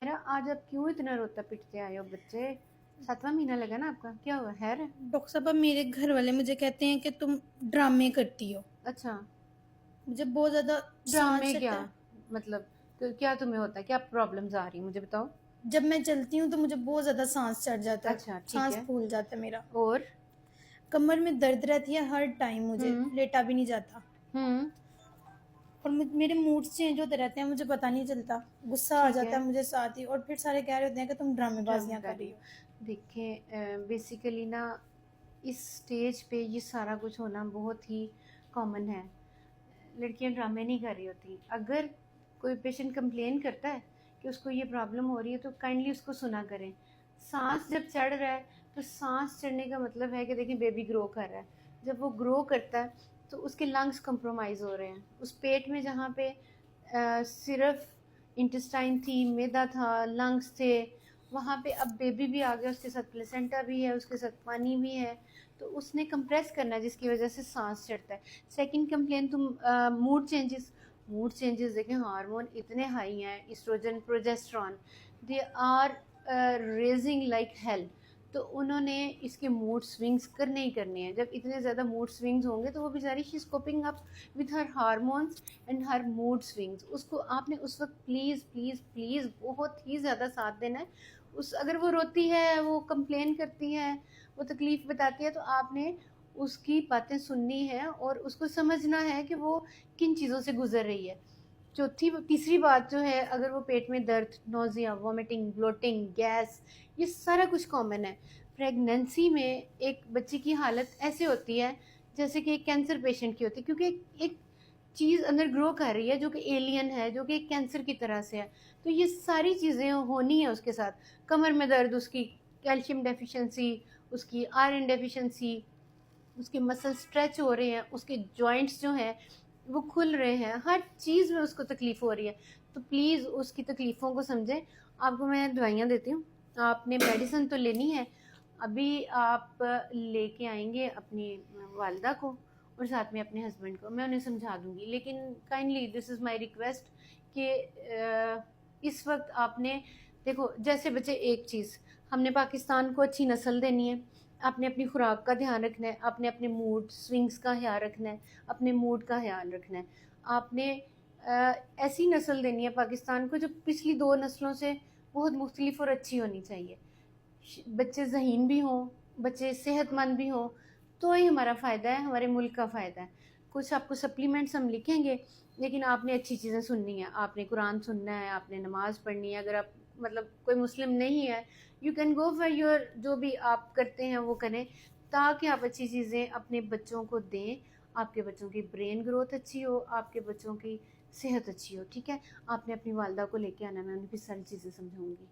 आज आप क्यों इतना रोता पिटते आए हो बच्चे? 7वां महीना लगा ना आपका, क्या हुआ? हैर है? डॉक्टर साहब, अब मेरे घर वाले मुझे कहते हैं कि तुम ड्रामे करती हो। अच्छा, मुझे बहुत ज्यादा सांस ड्रामे क्या? चढ़ता है। मतलब क्या तुम्हें होता है, क्या प्रॉब्लम्स आ रही हैं मुझे बताओ। जब मैं चलती हूँ तो मुझे बहुत ज्यादा सांस चढ़ जाता है। अच्छा ठीक सांस है। फूल जाता है मेरा। और? कमर में दर्द रहती है हर टाइम, मुझे हम्म। लेटा भी नहीं जाता। हम्म। और मेरे मूड्स चेंज होते रहते हैं, मुझे पता नहीं चलता। गुस्सा आ ठीक जाता है। है मुझे साथ ही, और फिर सारे कह रहे होते हैं कि तुम ड्रामेबाजियां कर रही ड्रामेदारी। हो। देखिए बेसिकली ना, इस स्टेज पे ये सारा कुछ होना बहुत ही कॉमन है। लड़कियां ड्रामे नहीं कर रही होती। अगर कोई पेशेंट कंप्लेन करता है कि उसको ये प्रॉब्लम हो रही है तो काइंडली उसको सुना करें। सांस जब चढ़ रहा है तो सांस चढ़ने का मतलब है कि देखिए बेबी ग्रो कर रहा है। जब वो ग्रो करता है तो उसके लंग्स कंप्रोमाइज़ हो रहे हैं। उस पेट में जहाँ पे सिर्फ इंटेस्टाइन थी, मैदा था, लंग्स थे, वहाँ पे अब बेबी भी आ गया, उसके साथ प्लेसेंटा भी है, उसके साथ पानी भी है, तो उसने कंप्रेस करना है जिसकी वजह से सांस चढ़ता है। सेकंड कंप्लेन तुम मूड चेंजेस देखें, हार्मोन इतने हाई हैं, estrogen progesterone, they are raging like hell. तो उन्होंने इसके मूड स्विंग्स करने ही करने हैं। जब इतने ज़्यादा मूड स्विंग्स होंगे तो वो बेचारी she is coping up with her hormones and her mood swings. उसको आपने उस वक्त प्लीज़ प्लीज़ प्लीज़ बहुत ही ज़्यादा साथ देना है। उस अगर वो रोती है, वो कंप्लेन करती है, वो तकलीफ़ बताती है, तो आपने उसकी बातें सुननी है और उसको समझना है कि वो किन चीज़ों से गुजर रही है। तीसरी बात जो है, अगर वो पेट में दर्द, नोज़िया, वॉमिटिंग, ब्लोटिंग, गैस, ये सारा कुछ कॉमन है। प्रेगनेंसी में एक बच्चे की हालत ऐसे होती है जैसे कि एक कैंसर पेशेंट की होती है, क्योंकि एक चीज़ अंदर ग्रो कर रही है जो कि एलियन है, जो कि एक कैंसर की तरह से है। तो ये सारी चीज़ें होनी है उसके साथ। कमर में दर्द, उसकी कैल्शियम डेफिशिएंसी, उसकी आयरन डेफिशिएंसी, उसके मसल स्ट्रेच हो रहे हैं, उसके जॉइंट्स जो हैं वो खुल रहे हैं, हर चीज़ में उसको तकलीफ़ हो रही है। तो प्लीज़ उसकी तकलीफ़ों को समझें। आपको मैं दवाइयाँ देती हूँ, आपने मेडिसिन तो लेनी है। अभी आप लेके आएंगे अपनी वालदा को और साथ में अपने हस्बैंड को, मैं उन्हें समझा दूंगी। लेकिन kindly this is my request कि इस वक्त आपने देखो, जैसे बच्चे, एक चीज़, हमने पाकिस्तान को अच्छी नस्ल देनी है, आपने अपनी खुराक का ध्यान रखना है, आपने अपने मूड स्विंग्स का ख्याल रखना है, अपने मूड का ख्याल रखना है। आपने ऐसी नस्ल देनी है पाकिस्तान को जो पिछली 2 नस्लों से बहुत मुख्तलिफ और अच्छी होनी चाहिए। बच्चे ज़हीन भी हों, बच्चे सेहतमंद भी हों, तो ही हमारा फ़ायदा है, हमारे मुल्क का फ़ायदा है। कुछ आपको सप्लीमेंट्स हम लिखेंगे, लेकिन आपने अच्छी चीज़ें सुननी है, आपने कुरान सुनना है, आपने नमाज़ पढ़नी है। अगर आप मतलब कोई मुस्लिम नहीं है, you can go for your, जो भी आप करते हैं वो करें, ताकि आप अच्छी चीज़ें अपने बच्चों को दें, आपके बच्चों की ब्रेन ग्रोथ अच्छी हो, आपके बच्चों की सेहत अच्छी हो। ठीक है? आपने अपनी वालदा को लेके आना, मैं उन्हें फिर सारी चीज़ें समझाऊंगी।